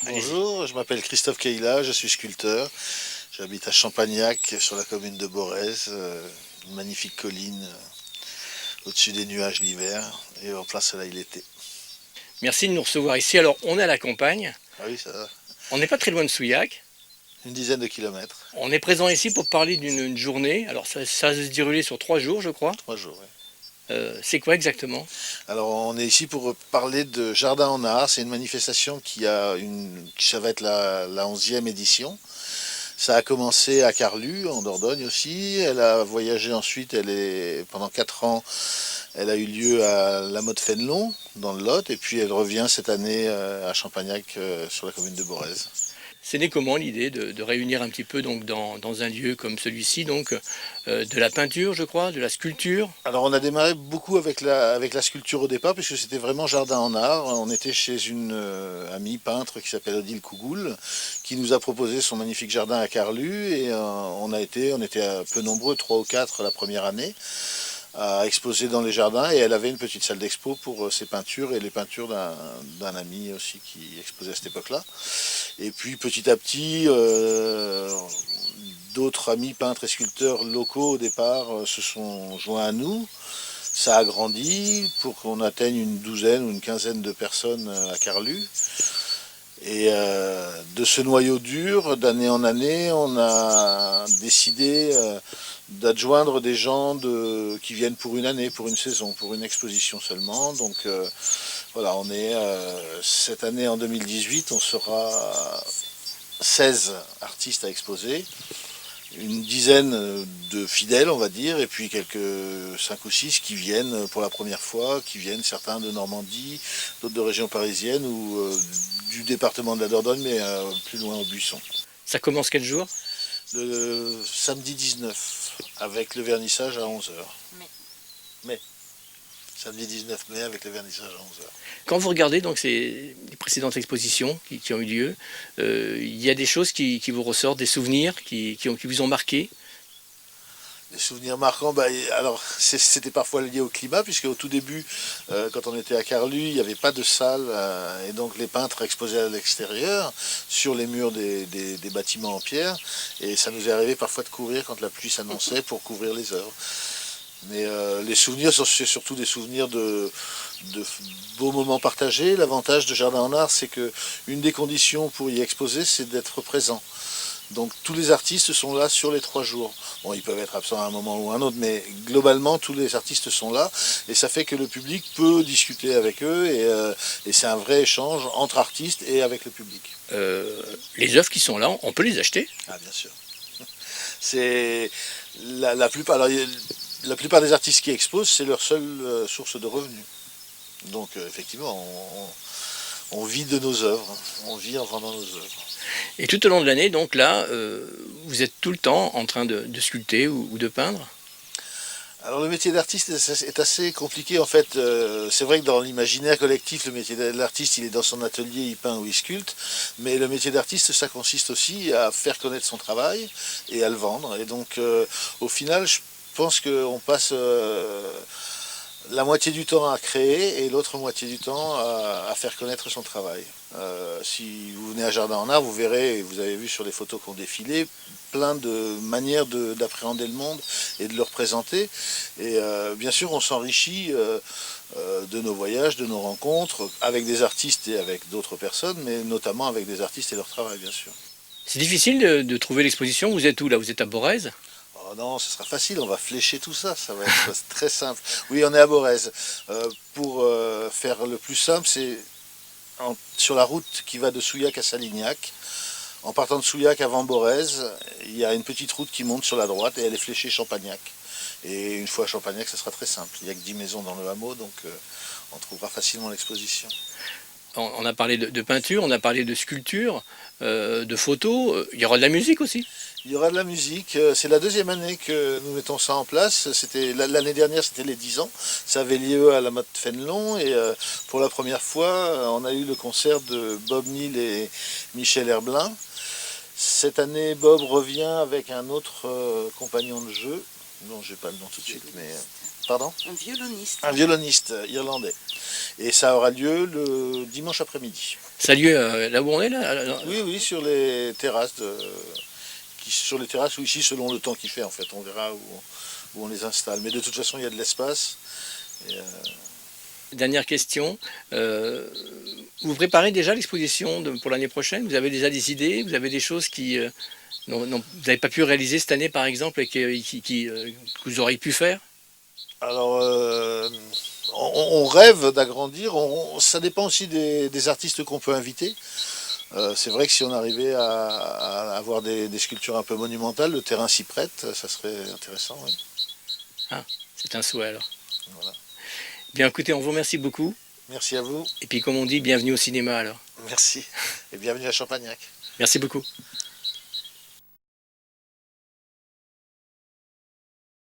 Allez-y. Bonjour, je m'appelle Christophe Keïla, je suis sculpteur. J'habite à Champagnac, sur la commune de Borez, une magnifique colline au-dessus des nuages l'hiver et en plein soleil l'été. Merci de nous recevoir ici. Alors, on est à la campagne. Ah oui, ça va. On n'est pas très loin de Souillac. Une dizaine de kilomètres, On est présent ici pour parler d'une journée. Alors, ça va se dérouler sur 3 jours, je crois. 3 jours. Oui. C'est quoi exactement? Alors on est ici pour parler de Jardin en Art. C'est une manifestation ça va être la 11e édition. Ça a commencé à Carlu, en Dordogne aussi. Elle a voyagé ensuite, pendant 4 ans, elle a eu lieu à La Motte-Fénelon, dans le Lot, et puis elle revient cette année à Champagnac, sur la commune de Borez. C'est né comment l'idée de réunir un petit peu donc dans un lieu comme celui-ci, donc de la peinture, je crois, de la sculpture. Alors on a démarré beaucoup avec la sculpture au départ, puisque c'était vraiment Jardin en Art. On était chez une amie peintre qui s'appelle Odile Cougoul, qui nous a proposé son magnifique jardin à Carlu, et on était un peu nombreux, 3 ou 4 la première année, à exposer dans les jardins, et elle avait une petite salle d'expo pour ses peintures et les peintures d'un ami aussi qui exposait à cette époque-là. Et puis petit à petit, d'autres amis peintres et sculpteurs locaux au départ se sont joints à nous. Ça a grandi pour qu'on atteigne une douzaine ou une quinzaine de personnes à Carlu. Et de ce noyau dur, d'année en année, on a décidé d'adjoindre des gens qui viennent pour une année, pour une saison, pour une exposition seulement. Donc voilà, cette année en 2018, on sera 16 artistes à exposer, une dizaine de fidèles, on va dire, et puis quelques 5 ou 6 qui viennent pour la première fois, qui viennent certains de Normandie, d'autres de région parisienne ou du département de la Dordogne, mais plus loin au Buisson. Ça commence quel jour? Le samedi 19, avec le vernissage à 11 heures. Mais, samedi 19 mai avec le vernissage à 11 heures. Quand vous regardez donc les précédentes expositions qui ont eu lieu, il y a des choses qui vous ressortent, des souvenirs qui vous ont marqué. Des souvenirs marquants, alors c'était parfois lié au climat, puisque au tout début, quand on était à Carlu, il n'y avait pas de salle, et donc les peintres exposaient à l'extérieur, sur les murs des bâtiments en pierre, et ça nous est arrivé parfois de courir quand la pluie s'annonçait pour couvrir les œuvres. Mais les souvenirs, c'est surtout des souvenirs de beaux moments partagés. L'avantage de Jardin en Art, c'est que une des conditions pour y exposer, c'est d'être présent. Donc tous les artistes sont là sur les 3 jours. Bon, ils peuvent être absents à un moment ou à un autre, mais globalement, tous les artistes sont là. Et ça fait que le public peut discuter avec eux. Et c'est un vrai échange entre artistes et avec le public. Les œuvres qui sont là, on peut les acheter. Ah, bien sûr. C'est la plupart. Alors, la plupart des artistes qui exposent, c'est leur seule source de revenus. Donc, effectivement, on vit de nos œuvres. On vit en vendant nos œuvres. Et tout au long de l'année, donc là, vous êtes tout le temps en train de sculpter ou de peindre. Alors le métier d'artiste est assez compliqué en fait. C'est vrai que dans l'imaginaire collectif, le métier d'artiste, il est dans son atelier, il peint ou il sculpte. Mais le métier d'artiste, ça consiste aussi à faire connaître son travail et à le vendre. Et donc au final, je pense qu'on passe la moitié du temps à créer et l'autre moitié du temps à faire connaître son travail. Si vous venez à Jardin en Art, vous verrez, et vous avez vu sur les photos qu'on défilait, plein de manières d'appréhender le monde et de le représenter. Et bien sûr, on s'enrichit de nos voyages, de nos rencontres, avec des artistes et avec d'autres personnes, mais notamment avec des artistes et leur travail, bien sûr. C'est difficile de trouver l'exposition. Vous êtes où là? Vous êtes à Borez? Oh non, ce sera facile, on va flécher tout ça, ça va être très simple. Oui, on est à Borez. Pour faire le plus simple, c'est sur la route qui va de Souillac à Salignac. En partant de Souillac avant Borez, il y a une petite route qui monte sur la droite et elle est fléchée Champagnac. Et une fois à Champagnac, ce sera très simple. Il n'y a que 10 maisons dans le hameau, donc on trouvera facilement l'exposition. On a parlé de peinture, on a parlé de sculpture, de photos. Il y aura de la musique aussi. Il y aura de la musique. C'est la deuxième année que nous mettons ça en place. L'année dernière, c'était les 10 ans. Ça avait lieu à la Motte Fénelon. Et pour la première fois, on a eu le concert de Bob Neal et Michel Herblin. Cette année, Bob revient avec un autre compagnon de jeu. Non, j'ai pas le nom tout de suite, mais... Pardon? Un violoniste. Un violoniste irlandais. Et ça aura lieu le dimanche après-midi. Ça a lieu là où on est là? Oui, oui, sur les terrasses, sur les terrasses ou ici selon le temps qu'il fait en fait. On verra où on les installe. Mais de toute façon, il y a de l'espace. Et, Dernière question. Vous préparez déjà l'exposition pour l'année prochaine? Vous avez déjà des idées? Vous avez des choses vous n'avez pas pu réaliser cette année par exemple et que vous auriez pu faire? alors, on rêve d'agrandir. Ça dépend aussi des artistes qu'on peut inviter. C'est vrai que si on arrivait à avoir des sculptures un peu monumentales, le terrain s'y prête, ça serait intéressant. Oui. Ah, c'est un souhait alors. Voilà. Bien écoutez, on vous remercie beaucoup. Merci à vous. Et puis comme on dit, bienvenue au cinéma alors. Merci. Et bienvenue à Champagnac. Merci beaucoup.